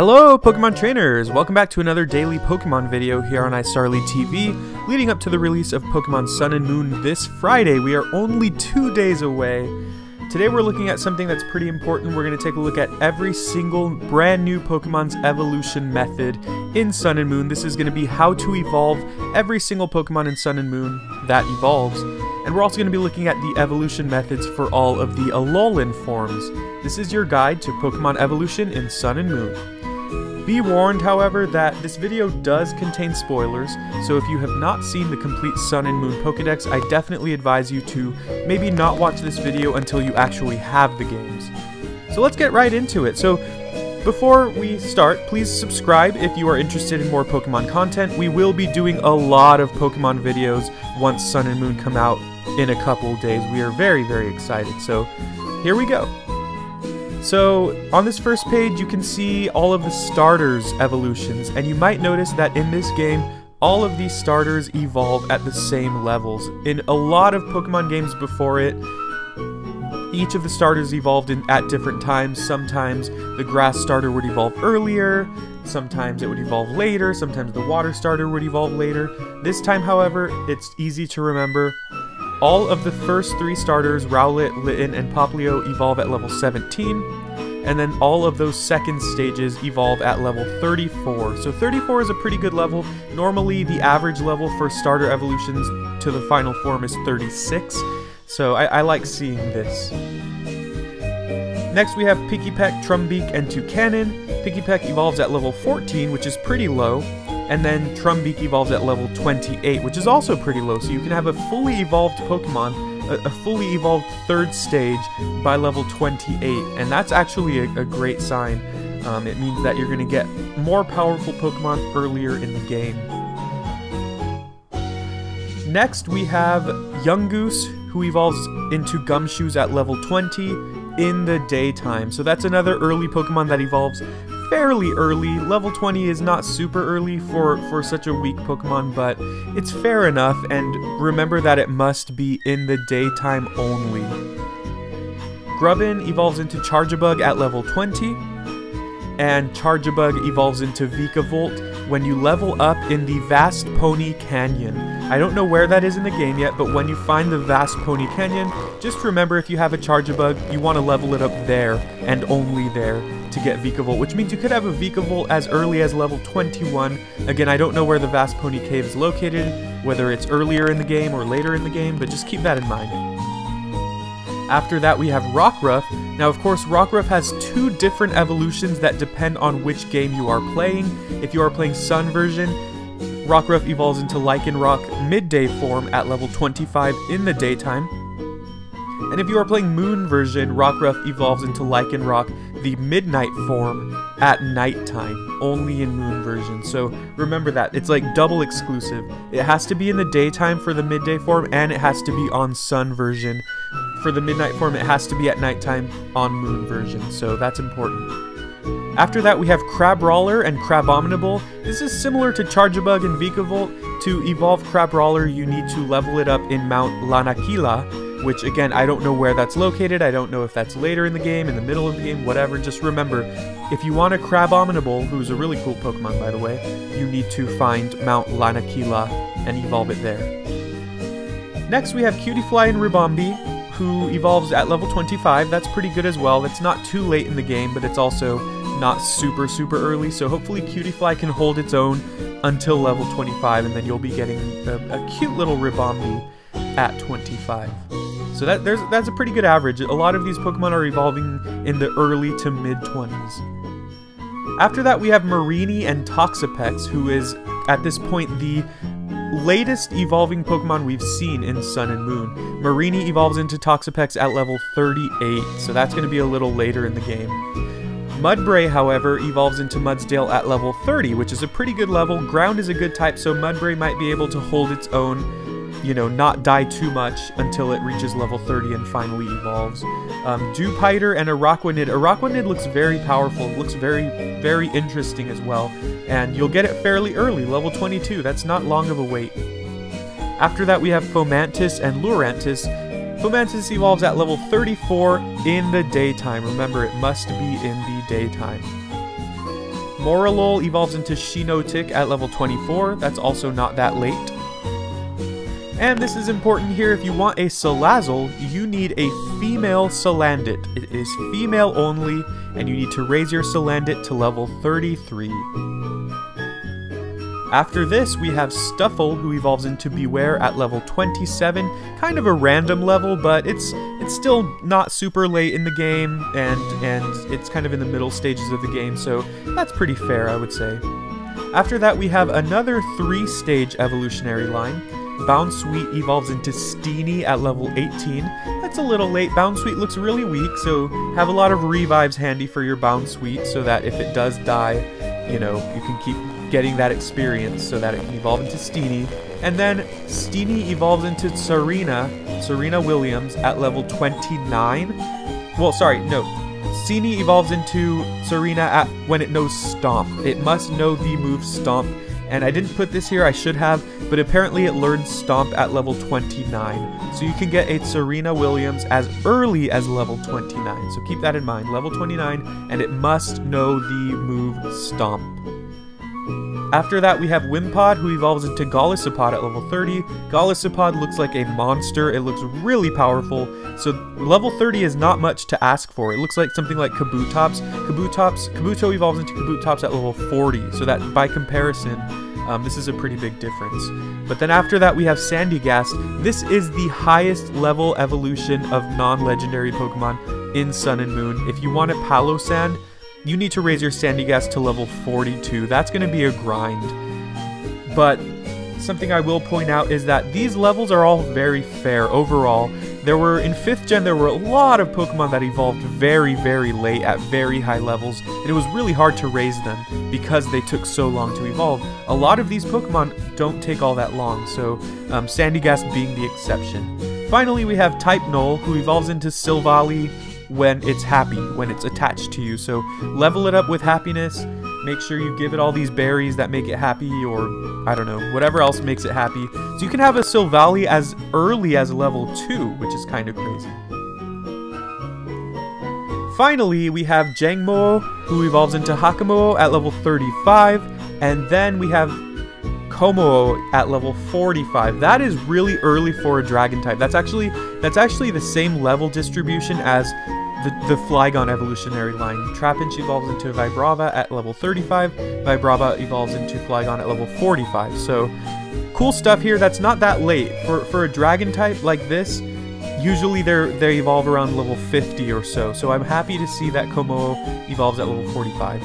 Hello Pokemon trainers! Welcome back to another daily Pokemon video here on iStarlyTV, leading up to the release of Pokemon Sun and Moon this Friday. We are only 2 days away. Today we're looking at something that's pretty important. We're going to take a look at every single brand new Pokemon's evolution method in Sun and Moon. This is going to be how to evolve every single Pokemon in Sun and Moon that evolves. And we're also going to be looking at the evolution methods for all of the Alolan Forms. This is your guide to Pokemon evolution in Sun and Moon. Be warned, however, that this video does contain spoilers, so if you have not seen the complete Sun and Moon Pokedex, I definitely advise you to maybe not watch this video until you actually have the games. So let's get right into it. So before we start, please subscribe if you are interested in more Pokemon content. We will be doing a lot of Pokemon videos once Sun and Moon come out in a couple days. We are very, very excited. So here we go. So on this first page you can see all of the starters evolutions, and you might notice that in this game all of these starters evolve at the same levels. In a lot of Pokemon games before it, each of the starters evolved at different times. Sometimes the grass starter would evolve earlier, sometimes it would evolve later, sometimes the water starter would evolve later. This time, however, it's easy to remember. All of the first 3 starters, Rowlet, Litten, and Popplio, evolve at level 17, and then all of those second stages evolve at level 34. So 34 is a pretty good level. Normally, the average level for starter evolutions to the final form is 36, so I like seeing this. Next we have Pikipek, Trumbeak, and Toucanon. Pikipek evolves at level 14, which is pretty low. And then Trumbeak evolves at level 28, which is also pretty low, so you can have a fully evolved Pokemon, a fully evolved 3rd stage by level 28, and that's actually a great sign. It means that you're going to get more powerful Pokemon earlier in the game. Next we have Yungoos, who evolves into Gumshoos at level 20 in the daytime. So that's another early Pokemon that evolves fairly early. Level 20 is not super early for such a weak Pokemon, but it's fair enough, and remember that it must be in the daytime only. Grubbin evolves into Charjabug at level 20, and Charjabug evolves into Vikavolt when you level up in the Vast Pony Canyon. I don't know where that is in the game yet, but when you find the Vast Pony Canyon, just remember if you have a Charjabug, you want to level it up there, and only there, to get Vikavolt, which means you could have a Vikavolt as early as level 21. Again, I don't know where the Vast Pony Cave is located, whether it's earlier in the game or later in the game, but just keep that in mind. After that we have Rockruff. Now of course Rockruff has 2 different evolutions that depend on which game you are playing. If you are playing Sun version, Rockruff evolves into Lycanroc midday form at level 25 in the daytime. And if you are playing Moon version, Rockruff evolves into Lycanroc, the midnight form, at nighttime, only in Moon version. So remember that, it's like double exclusive. It has to be in the daytime for the midday form, and it has to be on Sun version. For the midnight form, it has to be at nighttime on Moon version, so that's important. After that, we have Brawler and Crabominable. This is similar to Charjabug and Vikavolt. To evolve Brawler, you need to level it up in Mount Lanakila, which again, I don't know where that's located. I don't know if that's later in the game, in the middle of the game, whatever. Just remember, if you want a Crabominable, who's a really cool Pokemon by the way, you need to find Mount Lanakila and evolve it there. Next we have Cutie Fly and Ribombee, who evolves at level 25. That's pretty good as well. That's not too late in the game, but it's also not super early, so hopefully Cutie Fly can hold its own until level 25, and then you'll be getting a cute little Ribombee at 25. So that's a pretty good average. A lot of these Pokemon are evolving in the early to mid-20s. After that we have Mareanie and Toxapex, who is at this point the latest evolving Pokemon we've seen in Sun and Moon. Mareanie evolves into Toxapex at level 38, so that's going to be a little later in the game. Mudbray, however, evolves into Mudsdale at level 30, which is a pretty good level. Ground is a good type, so Mudbray might be able to hold its own, you know, not die too much until it reaches level 30 and finally evolves. Dewpider and Araquanid. Araquanid looks very powerful, looks very interesting as well, and you'll get it fairly early, level 22. That's not long of a wait. After that we have Fomantis and Lurantis. Fomantis evolves at level 34 in the daytime. Remember, it must be in the daytime. Moralol evolves into Shinotic at level 24. That's also not that late. And this is important here, if you want a Salazzle, you need a female Salandit. It is female only, and you need to raise your Salandit to level 33. After this, we have Stuffle, who evolves into Beware at level 27. Kind of a random level, but it's still not super late in the game, and it's kind of in the middle stages of the game, so that's pretty fair, I would say. After that, we have another 3-stage evolutionary line. Bounsweet evolves into Steenie at level 18. That's a little late. Bounsweet looks really weak, so have a lot of revives handy for your Bounsweet so that if it does die, you know, you can keep getting that experience so that it can evolve into Steenie. And then Steenie evolves into Serena Williams at level 29. Well, sorry, no. Steenie evolves into Serena when it knows Stomp. It must know the move Stomp. And I didn't put this here, I should have, but apparently it learns Stomp at level 29. So you can get a Serena Williams as early as level 29. So keep that in mind, level 29, and it must know the move Stomp. After that, we have Wimpod, who evolves into Golisopod at level 30. Golisopod looks like a monster. It looks really powerful. So level 30 is not much to ask for. It looks like something like Kabutops. Kabuto evolves into Kabutops at level 40. So that, by comparison, this is a pretty big difference. But then after that, we have Sandygast. This is the highest level evolution of non-legendary Pokemon in Sun and Moon. If you want a Palosand, you need to raise your Sandygast to level 42. That's going to be a grind. But something I will point out is that these levels are all very fair overall. In 5th gen, there were a lot of Pokemon that evolved very, very late at very high levels, and it was really hard to raise them because they took so long to evolve. A lot of these Pokemon don't take all that long, so Sandygast being the exception. Finally, we have type Null, who evolves into Silvally when it's happy, when it's attached to you. So level it up with happiness, make sure you give it all these berries that make it happy, or I don't know, whatever else makes it happy. So you can have a Silvally as early as level 2, which is kind of crazy. Finally, we have Jiang Mole, who evolves into Hakamo at level 35, and then we have Como at level 45. That is really early for a dragon type. That's actually the same level distribution as the Flygon evolutionary line. Trapinch evolves into Vibrava at level 35. Vibrava evolves into Flygon at level 45. So cool stuff here. That's not that late for a dragon type like this. Usually they evolve around level 50 or so. So I'm happy to see that Como evolves at level 45.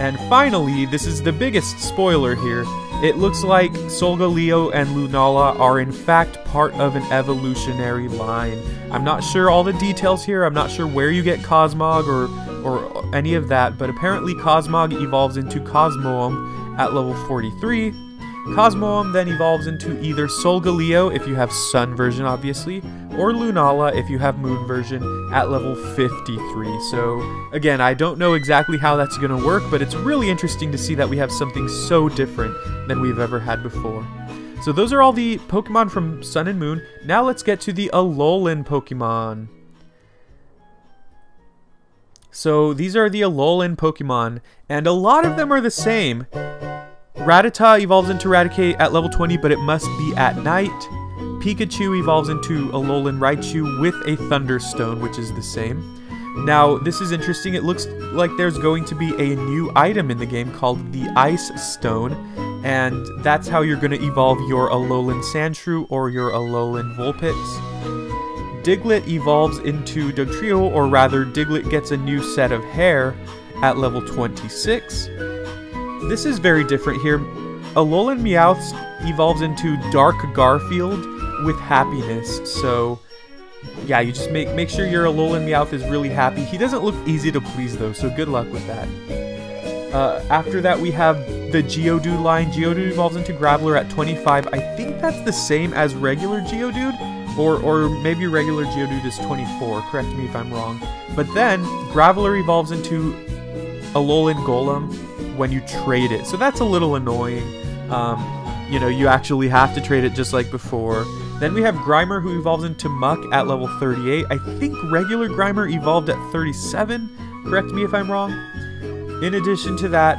And finally, this is the biggest spoiler here. It looks like Solgaleo and Lunala are in fact part of an evolutionary line. I'm not sure all the details here. I'm not sure where you get Cosmog or any of that, but apparently Cosmog evolves into Cosmoem at level 43. Cosmoem then evolves into either Solgaleo if you have Sun version obviously, or Lunala if you have Moon version at level 53. So again, I don't know exactly how that's going to work, but it's really interesting to see that we have something so different than we've ever had before. So those are all the Pokemon from Sun and Moon. Now let's get to the Alolan Pokemon. So these are the Alolan Pokemon, and a lot of them are the same. Rattata evolves into Raticate at level 20, but it must be at night. Pikachu evolves into Alolan Raichu with a Thunderstone, which is the same. Now, this is interesting. It looks like there's going to be a new item in the game called the Ice Stone, and that's how you're going to evolve your Alolan Sandshrew or your Alolan Vulpix. Diglett evolves into Dugtrio, or rather, Diglett gets a new set of hair at level 26. This is very different here. Alolan Meowth evolves into Dark Garfield with happiness. So, yeah, you just make sure your Alolan Meowth is really happy. He doesn't look easy to please though, so good luck with that. After that, we have the Geodude line. Geodude evolves into Graveler at 25. I think that's the same as regular Geodude, or maybe regular Geodude is 24. Correct me if I'm wrong. But then Graveler evolves into Alolan Golem when you trade it, so that's a little annoying. You know, you actually have to trade it just like before. Then we have Grimer, who evolves into Muck at level 38. I think regular Grimer evolved at 37. Correct me if I'm wrong. In addition to that,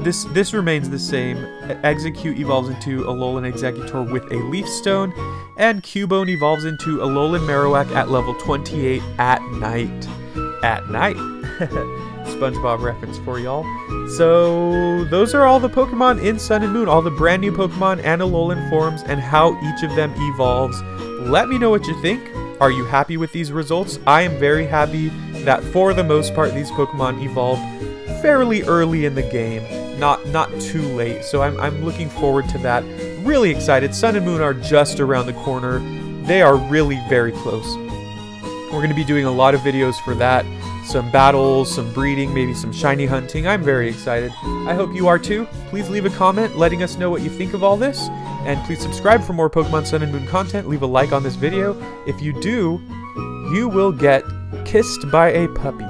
this remains the same. Execute evolves into Alolan Executor with a Leaf Stone, and Cubone evolves into Alolan Marowak at level 28 at night. At night. SpongeBob reference for y'all. So those are all the Pokemon in Sun and Moon, all the brand new Pokemon and Alolan Forms, and how each of them evolves. Let me know what you think. Are you happy with these results? I am very happy that for the most part these Pokemon evolved fairly early in the game, not too late. So I'm looking forward to that. Really excited. Sun and Moon are just around the corner. They are really very close. We're going to be doing a lot of videos for that. Some battles, some breeding, maybe some shiny hunting. I'm very excited. I hope you are too. Please leave a comment letting us know what you think of all this. And please subscribe for more Pokemon Sun and Moon content. Leave a like on this video. If you do, you will get kissed by a puppy.